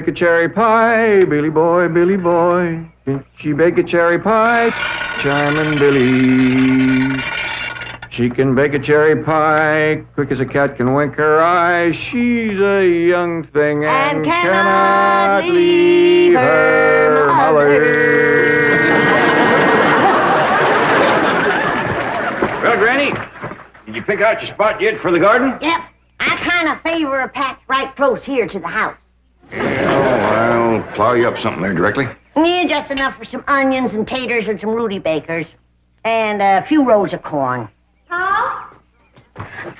bake a cherry pie, Billy boy, Billy boy. Can she bake a cherry pie, Charmin' Billy? She can bake a cherry pie, quick as a cat can wink her eye. She's a young thing and cannot leave her mother. Well, Granny, did you pick out your spot yet for the garden? Yep. I kind of favor a patch right close here to the house. Yeah, I'll plow you up something there directly. Yeah, just enough for some onions and taters and some Rudy Bakers. And a few rows of corn. Paul?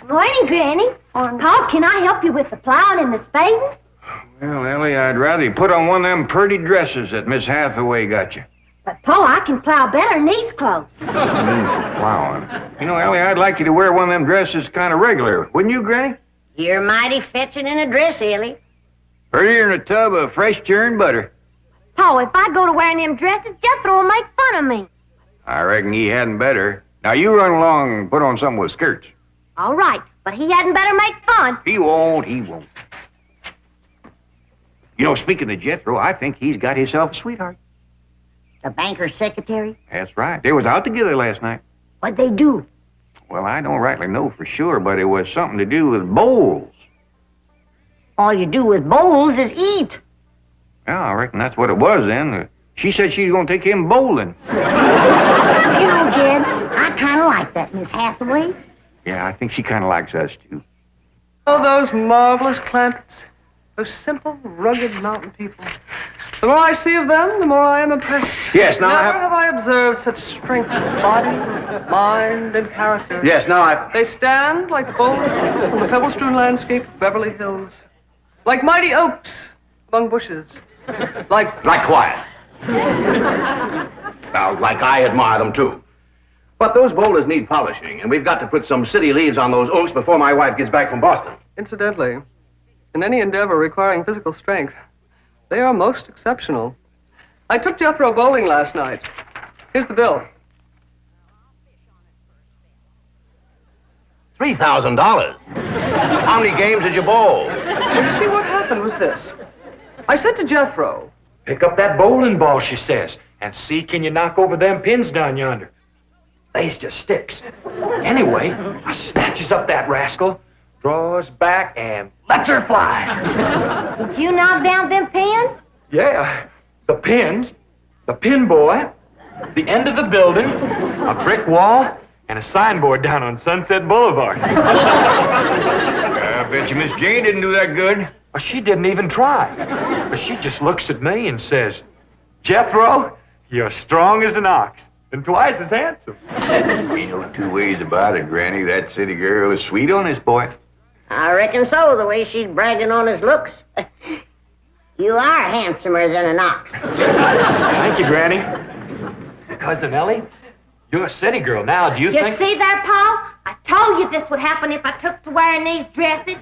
Morning, Granny. Paul, can I help you with the plowing and the spading? Well, Ellie, I'd rather you put on one of them pretty dresses that Miss Hathaway got you. But, Paul, I can plow better in these clothes. Means for plowing. You know, Ellie, I'd like you to wear one of them dresses kind of regular. Wouldn't you, Granny? You're mighty fetching in a dress, Ellie. Prettier than a tub of fresh churned butter. Paul, if I go to wearing them dresses, Jethro will make fun of me. I reckon he hadn't better. Now, you run along and put on something with skirts. All right, but he hadn't better make fun. He won't, he won't. You know, speaking of Jethro, I think he's got himself a sweetheart. The banker's secretary? That's right. They was out together last night. What'd they do? Well, I don't rightly know for sure, but it was something to do with bowls. All you do with bowls is eat. Yeah, I reckon that's what it was then. She said she was going to take him bowling. You know, Jed, I kind of like that Miss Hathaway. Yeah, I think she kind of likes us, too. Oh, those marvelous Clampets. Those simple, rugged mountain people. The more I see of them, the more I am impressed. Yes, now Never have I observed such strength of body, mind, and character. Yes, now They stand like the bold hills on the pebble-strewn landscape of Beverly Hills. Like mighty oaks among bushes. Like quiet. Now, like I admire them, too. But those boulders need polishing, and we've got to put some city leaves on those oaks before my wife gets back from Boston. Incidentally, in any endeavor requiring physical strength, they are most exceptional. I took Jethro bowling last night. Here's the bill. $3,000. How many games did you bowl? Well, you see, what happened was this. I said to Jethro, Pick up that bowling ball, she says, and see can you knock over them pins down yonder. They's just sticks. Anyway, I snatches up that rascal, draws back, and lets her fly. Did you knock down them pins? Yeah, the pins, the pin boy, the end of the building, a brick wall, and a signboard down on Sunset Boulevard. I bet you Miss Jane didn't do that good. Well, she didn't even try. But she just looks at me and says, Jethro, you're strong as an ox and twice as handsome. Ain't no two ways about it, Granny. That city girl is sweet on this boy. I reckon so, the way she's bragging on his looks. You are handsomer than an ox. Thank you, Granny. Cousin Ellie, you're a city girl now. Do you think... You see there, Paul? I told you this would happen if I took to wearing these dresses.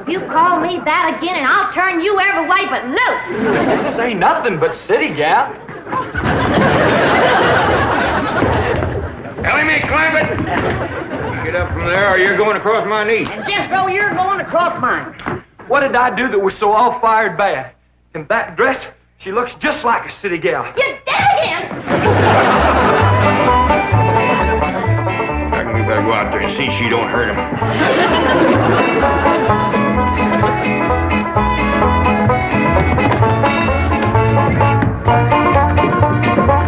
You call me that again, and I'll turn you every way but loose. Didn't say nothing but city gal. Ellie Mae, climb it! You get up from there or you're going across my knee. And Jethro, you're going across mine. What did I do that was so all-fired bad? In that dress, she looks just like a city gal. You did it again! I reckon we better go out there and see she don't hurt him.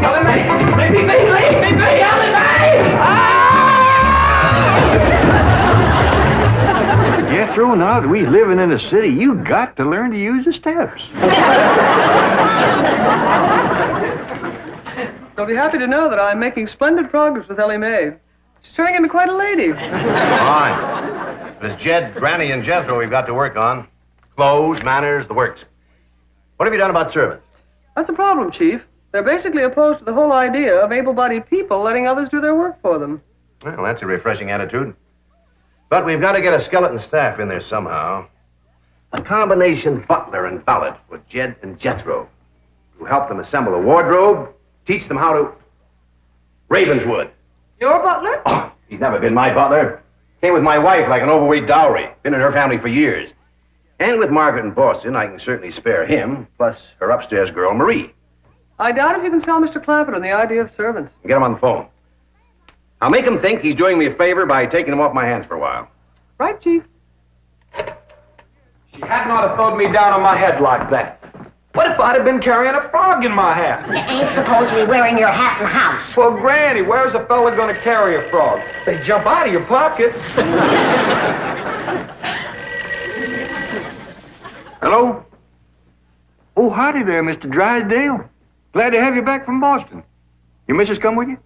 Ellie Mae! Leave me, Ellie Mae! Jethro, now that we living in a city, you got to learn to use the steps. You'll be happy to know that I'm making splendid progress with Ellie Mae. She's turning into quite a lady. Fine. But it's Jed, Granny, and Jethro we've got to work on. Clothes, manners, the works. What have you done about servants? That's a problem, Chief. They're basically opposed to the whole idea of able-bodied people letting others do their work for them. Well, that's a refreshing attitude. But we've got to get a skeleton staff in there somehow. A combination butler and valet for Jed and Jethro. To help them assemble a wardrobe, teach them how to... Ravenswood. Your butler? Oh, he's never been my butler. Came with my wife like an overweight dowry. Been in her family for years. And with Margaret in Boston, I can certainly spare him, plus her upstairs girl, Marie. I doubt if you can sell Mr. Clampett on the idea of servants. Get him on the phone. I'll make him think he's doing me a favor by taking him off my hands for a while. Right, Chief? She had not have thrown me down on my head like that. What if I'd have been carrying a frog in my hat? You ain't supposed to be wearing your hat in the house. Well, Granny, where's a fella gonna carry a frog? They jump out of your pockets. Hello? Oh, howdy there, Mr. Drysdale. Glad to have you back from Boston. Your missus come with you?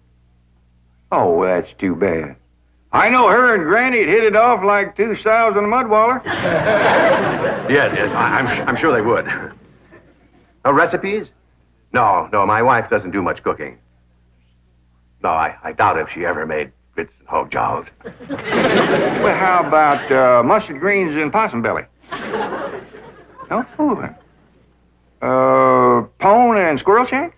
Oh, that's too bad. I know her and Granny had hit it off like two sows in a mud waller. Yes, I'm sure they would. Recipes? No, my wife doesn't do much cooking. No, I doubt if she ever made grits and hog jolls. Well, how about mustard greens and possum belly? No? Pone and squirrel shank?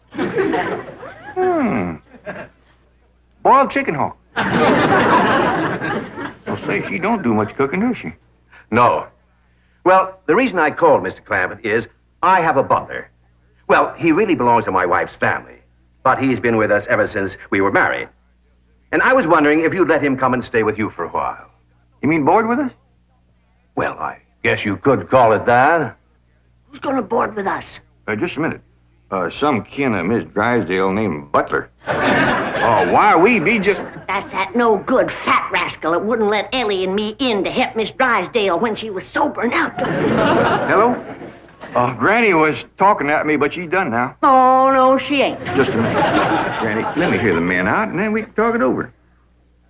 Boiled chicken hawk. Well, say, she don't do much cooking, does she? No. Well, the reason I called Mr. Clampett is I have a butler. Well, he really belongs to my wife's family, but he's been with us ever since we were married. And I was wondering if you'd let him come and stay with you for a while. You mean board with us? Well, I guess you could call it that. Who's gonna board with us? Just a minute. Some kin of Miss Drysdale named Butler. Why we be just... That's that no good fat rascal that wouldn't let Ellie and me in to help Miss Drysdale when she was sobering out. Hello? Granny was talking at me, but she's done now. Oh, no, she ain't. Just a minute. Granny, let me hear the men out, and then we can talk it over.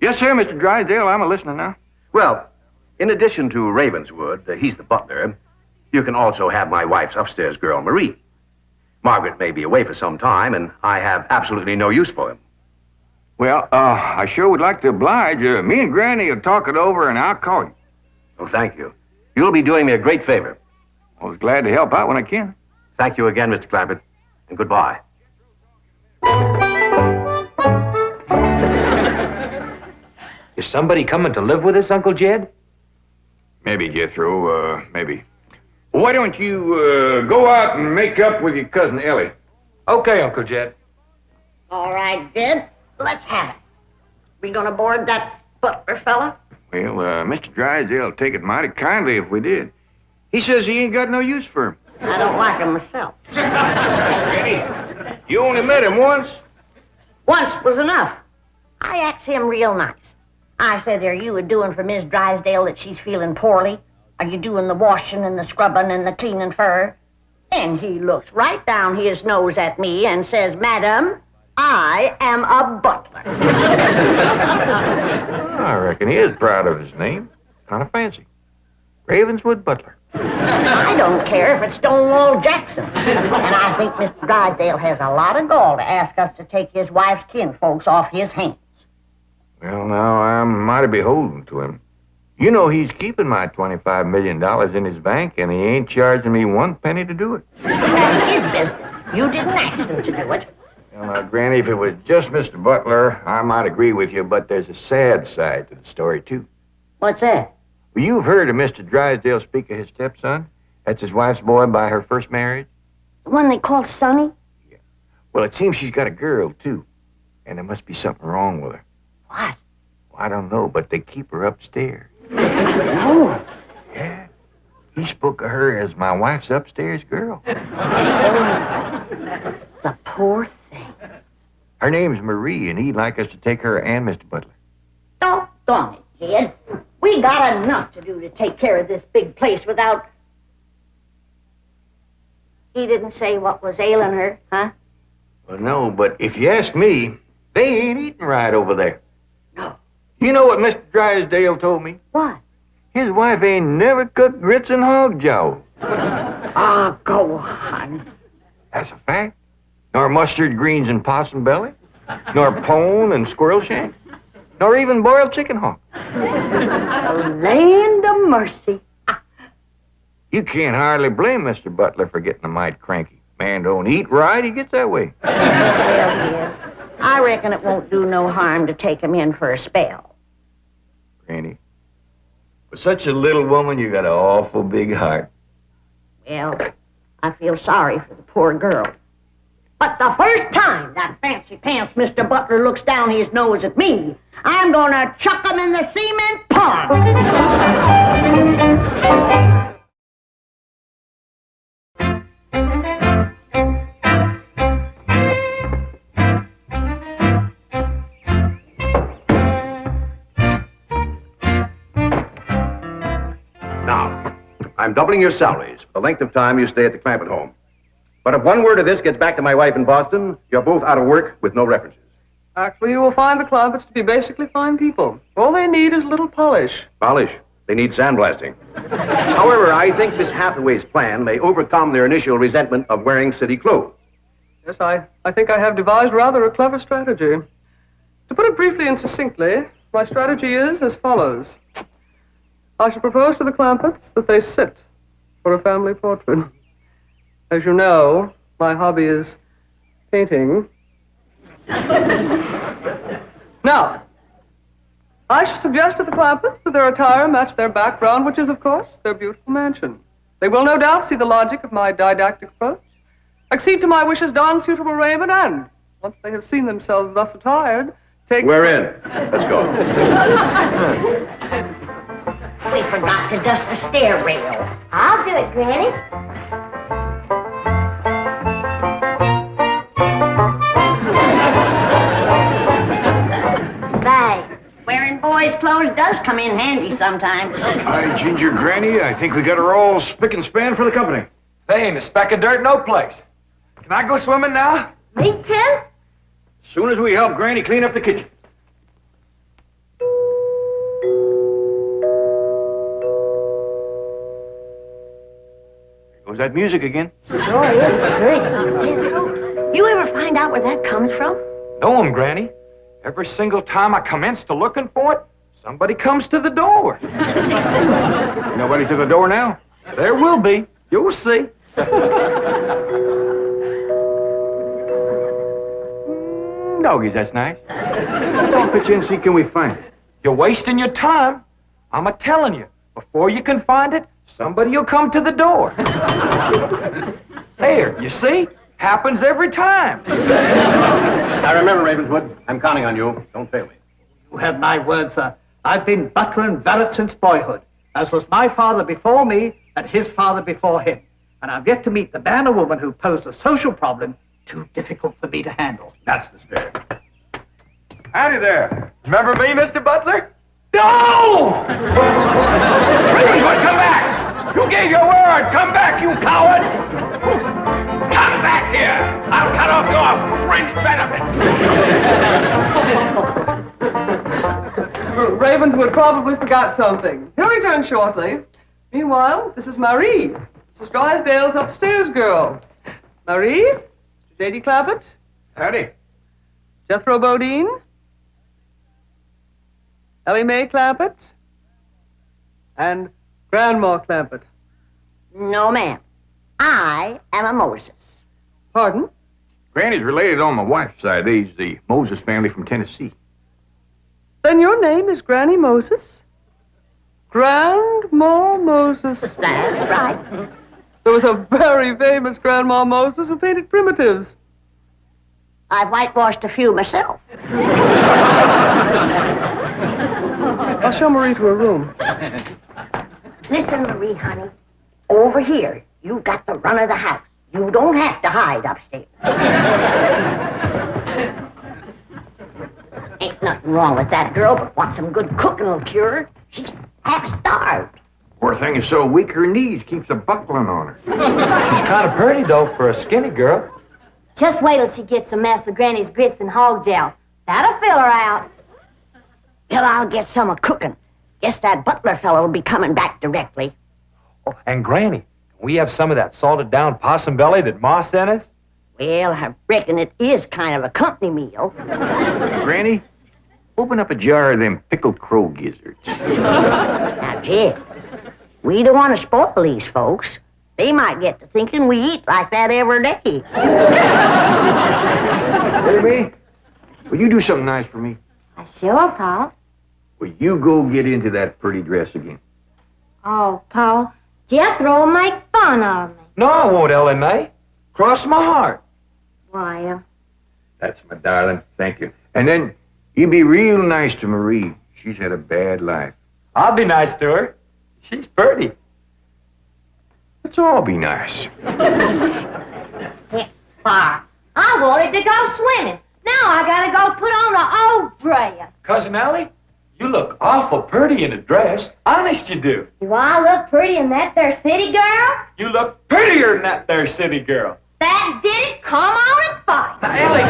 Yes, sir, Mr. Drysdale. I'm a-listening now. Well, in addition to Ravenswood, he's the butler, you can also have my wife's upstairs girl, Marie. Margaret may be away for some time, and I have absolutely no use for him. Well, I sure would like to oblige. Me and Granny will talk it over, and I'll call you. Oh, thank you. You'll be doing me a great favor. I was glad to help out when I can. Thank you again, Mr. Clampett, and goodbye. Is somebody coming to live with us, Uncle Jed? Maybe, Jethro, maybe. Why don't you go out and make up with your cousin Ellie? Okay, Uncle Jed. All right, Jed. Let's have it. We gonna board that butler fella? Well, Mr. Drysdale will take it mighty kindly if we did. He says he ain't got no use for him. I don't like him myself. Granny, you only met him once. Once was enough. I asked him real nice. I said, are you a-doing for Miss Drysdale that she's feeling poorly? Are you doing the washing and the scrubbing and the cleaning for her? And he looks right down his nose at me and says, Madam, I am a butler. I reckon he is proud of his name. Kind of fancy. Ravenswood Butler. I don't care if it's Stonewall Jackson. And I think Mr. Drysdale has a lot of gall to ask us to take his wife's kinfolks off his hands. Well, now, I'm mighty beholden to him. You know he's keeping my $25 million in his bank, and he ain't charging me one penny to do it. That's his business. You didn't ask him to do it. Well, now, Granny, if it was just Mr. Butler, I might agree with you, but there's a sad side to the story, too. What's that? Well, you've heard of Mr. Drysdale speak of his stepson? That's his wife's boy by her first marriage? The one they call Sonny? Yeah. Well, it seems she's got a girl, too. And there must be something wrong with her. What? Well, I don't know, but they keep her upstairs. No. Yeah. He spoke of her as my wife's upstairs girl. The poor thing. Her name's Marie, and he'd like us to take her and Mr. Butler. Doggone it, kid. We got enough to do to take care of this big place without... He didn't say what was ailing her, huh? Well, no, but if you ask me, they ain't eating right over there. No. You know what Mr. Drysdale told me? What? His wife ain't never cooked grits and hog jowl. Ah, go on. That's a fact. Nor mustard greens and possum belly. Nor pone and squirrel shank. Nor even boiled chicken hawk. Land of mercy. You can't hardly blame Mr. Butler for getting a mite cranky. Man don't eat right, he gets that way. Well, dear, I reckon it won't do no harm to take him in for a spell. Granny, for such a little woman, you got an awful big heart. Well, I feel sorry for the poor girl. But the first time that fancy pants Mr. Butler looks down his nose at me, I'm gonna chuck him in the cement pond. Now, I'm doubling your salaries for the length of time you stay at the Clampett home. But if one word of this gets back to my wife in Boston, you're both out of work with no references. Actually, you will find the Clampetts to be basically fine people. All they need is a little polish. Polish. They need sandblasting. However, I think Miss Hathaway's plan may overcome their initial resentment of wearing city clothes. Yes, I think I have devised rather a clever strategy. To put it briefly and succinctly, my strategy is as follows. I shall propose to the Clampetts that they sit for a family portrait. As you know, my hobby is painting. Now, I shall suggest to the Clampetts that their attire match their background, which is, of course, their beautiful mansion. They will no doubt see the logic of my didactic approach, accede to my wishes, don suitable raiment, and, once they have seen themselves thus attired, take... We're in. Let's go. We forgot to dust the stair rail. I'll do it, Granny. Wearing boys' clothes does come in handy sometimes. Hi, Ginger Granny. I think we got her all spick and span for the company. They ain't a speck of dirt no place. Can I go swimming now? Me too? As soon as we help Granny clean up the kitchen. There goes that music again. Sure is pretty. You ever find out where that comes from? Know 'em, Granny. Every single time I commence to looking for it, somebody comes to the door. Nobody to the door now? There will be. You'll see. Doggies, that's nice. Let's all pitch in and see can we find it. You're wasting your time. I'm a-telling you, before you can find it, somebody will come to the door. There, you see? Happens every time. Now remember, Ravenswood, I'm counting on you. Don't fail me. You have my word, sir. I've been butler and valet since boyhood, as was my father before me and his father before him. And I've yet to meet the man or woman who posed a social problem too difficult for me to handle. That's the spirit. Howdy there. Remember me, Mr. Butler? No! Ravenswood, come back! You gave your word! Come back, you coward! Come back here! I'll cut off your fringe benefits! Ravenswood probably forgot something. He'll return shortly. Meanwhile, this is Marie, Mrs. Drysdale's upstairs girl. Marie, Mr. J.D. Clampett, Howdy. Jethro Bodine, Ellie Mae Clampett, and Grandma Clampett. No, ma'am. I am a Moses. Pardon? Granny's related on my wife's side. They's the Moses family from Tennessee. Then your name is Granny Moses? Grandma Moses. That's right. There was a very famous Grandma Moses who painted primitives. I've whitewashed a few myself. I'll show Marie to her room. Listen, Marie, honey. Over here, you've got the run of the house. You don't have to hide upstairs. Ain't nothing wrong with that girl, but what some good cooking will cure her. She's half starved. Poor thing is so weak her knees keeps a buckling on her. She's kind of pretty, though, for a skinny girl. Just wait till she gets a mess of Granny's grits and hog gels. That'll fill her out. Well, I'll get some of cooking. Guess that butler fellow will be coming back directly. Oh, and Granny, can we have some of that salted down possum belly that Ma sent us? Well, I reckon it is kind of a company meal. Granny, open up a jar of them pickled crow gizzards. Now, Jed, we don't want to spoil these folks. They might get to thinking we eat like that every day. Baby, will you do something nice for me? Sure, Paul. Will you go get into that pretty dress again? Oh, Paul, Jethro will make fun of me. No, I won't, Ellie Mae. Cross my heart. Well, That's my darling. Thank you. And then you be real nice to Marie. She's had a bad life. I'll be nice to her. She's pretty. Let's all be nice. it's far. I wanted to go swimming. Now I gotta go put on an old dress. Cousin Ellie, you look awful pretty in a dress. Honest you do. Do I look pretty in that there city girl? You look prettier than that there city girl. That did it. Come on and fight. Ellie,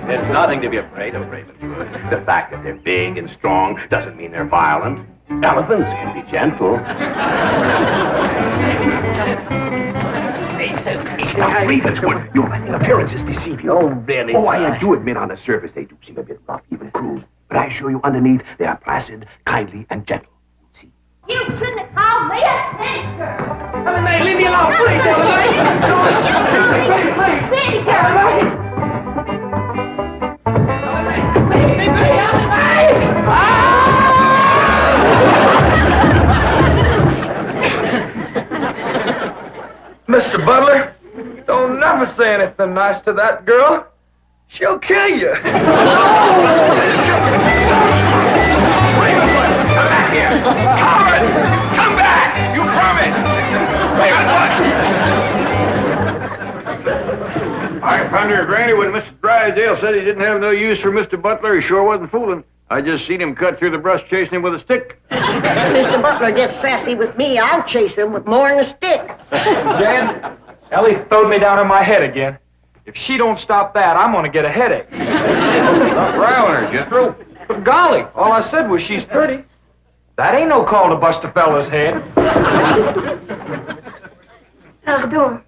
There's nothing to be afraid of, Ravenwood. The fact that they're big and strong doesn't mean they're violent. Elephants can be gentle. Now, Ravenswood, your letting appearances deceive you. Oh, really, Oh, sir? I do admit on the surface they do seem a bit rough, even cruel. But I assure you underneath they are placid, kindly, and gentle. See? You shouldn't have called me a city girl. Ellie Mae, leave me alone, please, Ellie Mae. City girl. Mr. Butler, don't never say anything nice to that girl. She'll kill you. Ravenwood, come back here! Coward! Come back! You promised! Ravenwood! I found her granny when Mr. Drysdale said he didn't have no use for Mr. Butler. He sure wasn't fooling. I just seen him cut through the brush chasing him with a stick. If Mr. Butler gets sassy with me, I'll chase him with more than a stick. Jan, Ellie throwed me down on my head again. If she don't stop that, I'm gonna get a headache. Stop riling her, Jethro. But golly, all I said was she's pretty. That ain't no call to bust a fella's head. Pardon.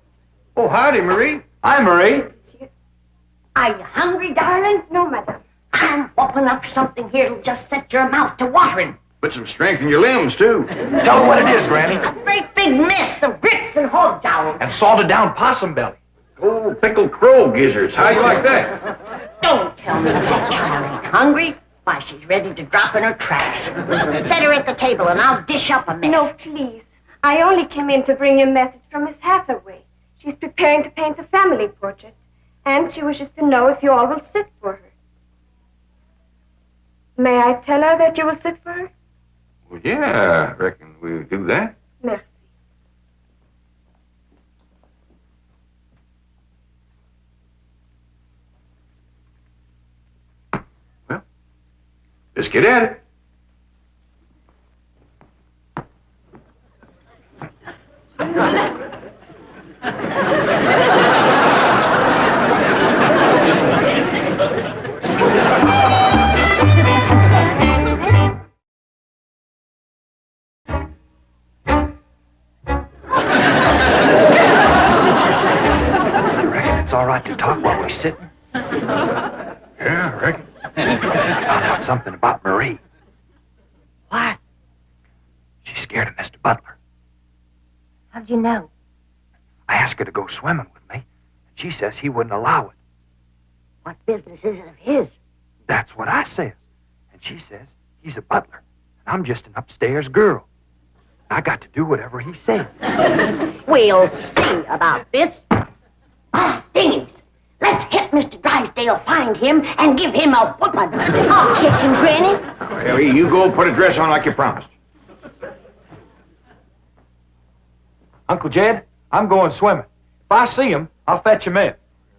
Oh, howdy, Marie. Hi, Marie. Are you hungry, darling? No, madame. I'm whooping up something here that'll just set your mouth to watering. Put some strength in your limbs, too. Tell her what it is, Granny. A great big mess of grits and hog jowls. And salted down possum belly. Oh, pickled crow gizzards. How you like that? Don't tell me that child ain't hungry. Why, she's ready to drop in her tracks. Set her at the table and I'll dish up a mess. No, please. I only came in to bring you a message from Miss Hathaway. She's preparing to paint a family portrait, and she wishes to know if you all will sit for her. May I tell her that you will sit for her? Well, yeah, I reckon we'll do that. Merci. Well, let's get at it. It's all right to talk while we're sitting. Yeah, I reckon. I found out something about Marie. What? She's scared of Mr. Butler. How'd you know? I asked her to go swimming with me, and she says he wouldn't allow it. What business is it of his? That's what I says. And she says he's a butler, and I'm just an upstairs girl. I got to do whatever he says. We'll see about this. Ah, dingies. Let's hit Mr. Drysdale, find him, and give him a whooping. I'll catch him, Granny. Well, you go put a dress on like you promised. Uncle Jed, I'm going swimming. If I see him, I'll fetch him in.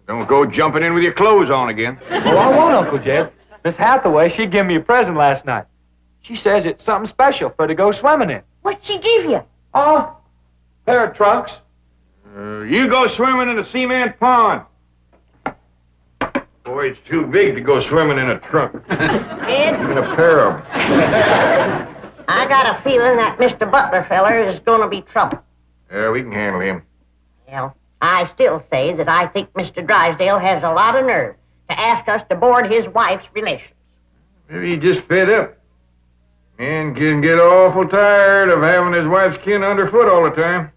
Don't go jumping in with your clothes on again. Oh, I won't, Uncle Jed. Miss Hathaway, she gave me a present last night. She says it's something special for to go swimming in. What'd she give you? Oh, pair of trunks. You go swimming in the cement pond. Boy, it's too big to go swimming in a trunk. Ed, In a pair of 'em. I got a feeling that Mr. Butler feller is gonna be trouble. Yeah, we can handle him. Well, I still say that I think Mr. Drysdale has a lot of nerve to ask us to board his wife's relations. Maybe he just fed up. Man can get awful tired of having his wife's kin underfoot all the time.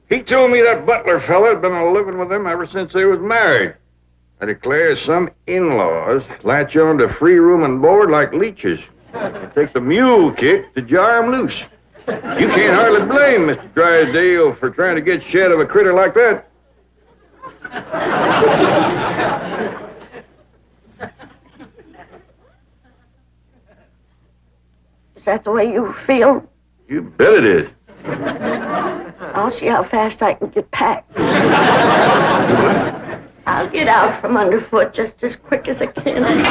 He told me that Butler fella had been living with them ever since they was married. I declare some in-laws latch on to free room and board like leeches. Take the mule kick to jar 'em loose. You can't hardly blame Mr. Drysdale for trying to get shed of a critter like that. Is that the way you feel? You bet it is. I'll see how fast I can get packed. I'll get out from underfoot just as quick as I can. Wait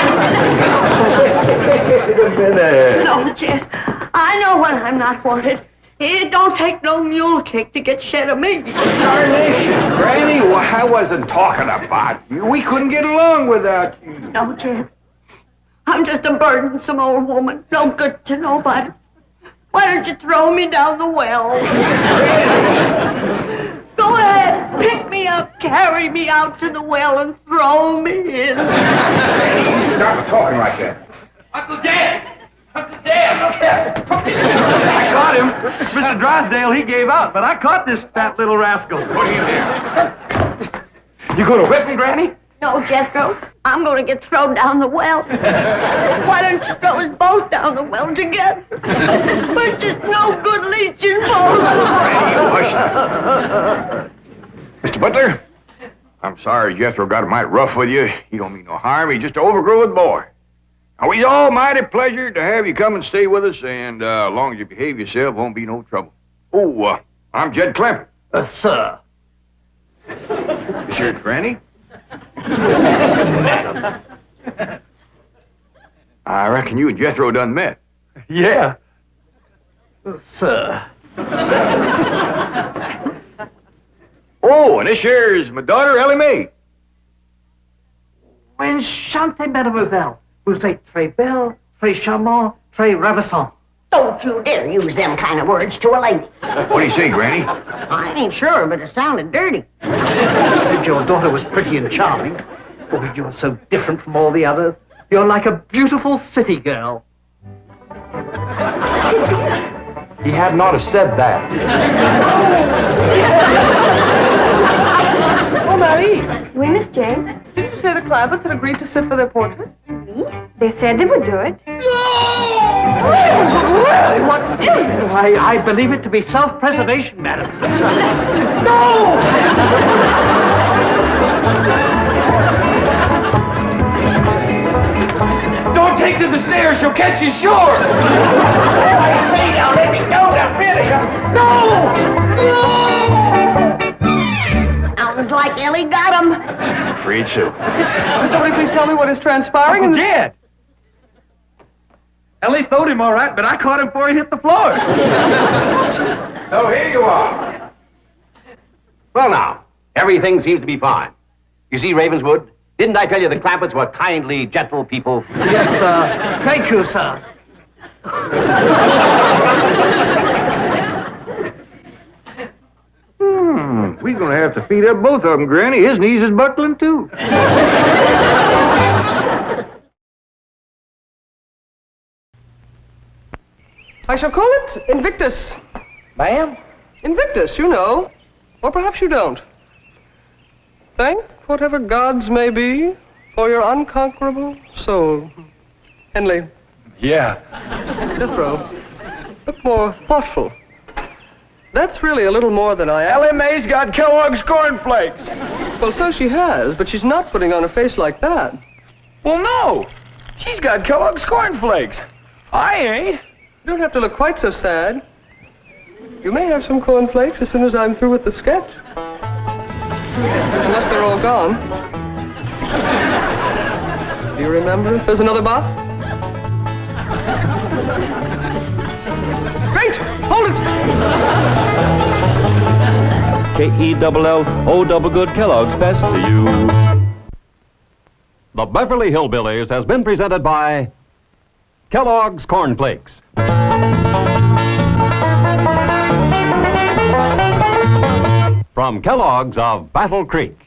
a minute. No, Jeff. I know when I'm not wanted. It don't take no mule kick to get shed of me. Darnation, Granny, well, I wasn't talking about you. We couldn't get along without you. No, Jeff. I'm just a burdensome old woman. No good to nobody. Why don't you throw me down the well? Go ahead, pick me up, carry me out to the well, and throw me in. Stop talking like that. Uncle Dan! Uncle Dan, look here! I caught him. Mr. Drysdale, he gave out, but I caught this fat little rascal. What are you here? You gonna whip him, Granny? No, Jethro. I'm going to get thrown down the well. Why don't you throw us both down the well together? We're just no good leeches, both. Mr. Butler, I'm sorry Jethro got mighty rough with you. He don't mean no harm. He's just an overgrown boy. Now, we's almighty pleasure to have you come and stay with us, and as long as you behave yourself, won't be no trouble. Oh, I'm Jed Clamp. Sir. This here's Granny. I reckon you and Jethro done met. Yeah. Sir. Oh, and this here's my daughter, Ellie Mae. Enchantée, mademoiselle. Vous êtes très belle, très charmant, très ravissant. Don't you dare use them kind of words to a lady. What do you say, Granny? I ain't sure, but it sounded dirty. You said your daughter was pretty and charming. Oh, you're so different from all the others. You're like a beautiful city girl. He had not have said that. Oh, Marie, Oui, Miss Jane. didn't you say the Clampetts had agreed to sit for their portrait? Me? They said they would do it. Well, what is it? I believe it to be self-preservation, madam. No! Don't take to the stairs, she'll catch you sure. I say now, let me go now, really. No! Sounds like Ellie got him. I'm afraid so. Could somebody please tell me what is transpiring? Uncle Jed. Ellie throwed him all right, but I caught him before he hit the floor. So here you are. Well, now, everything seems to be fine. You see, Ravenswood, didn't I tell you the Clampetts were kindly, gentle people? Yes, sir. Thank you, sir. We're gonna have to feed up both of them, Granny. His knees is buckling, too. I shall call it Invictus. Ma'am? Invictus, you know. Or perhaps you don't. Thank whatever gods may be for your unconquerable soul. Henley. Yeah. Jethro, look more thoughtful. That's really a little more than I am. Ellie Mae's got Kellogg's cornflakes. Well, so she has, but she's not putting on a face like that. Well, no. She's got Kellogg's cornflakes. I ain't. You don't have to look quite so sad. You may have some cornflakes as soon as I'm through with the sketch. Unless they're all gone. Do you remember if there's another box? Great! Hold it! K-E-double-L-O double good Kellogg's best to you. The Beverly Hillbillies has been presented by Kellogg's Corn Flakes. From Kellogg's of Battle Creek.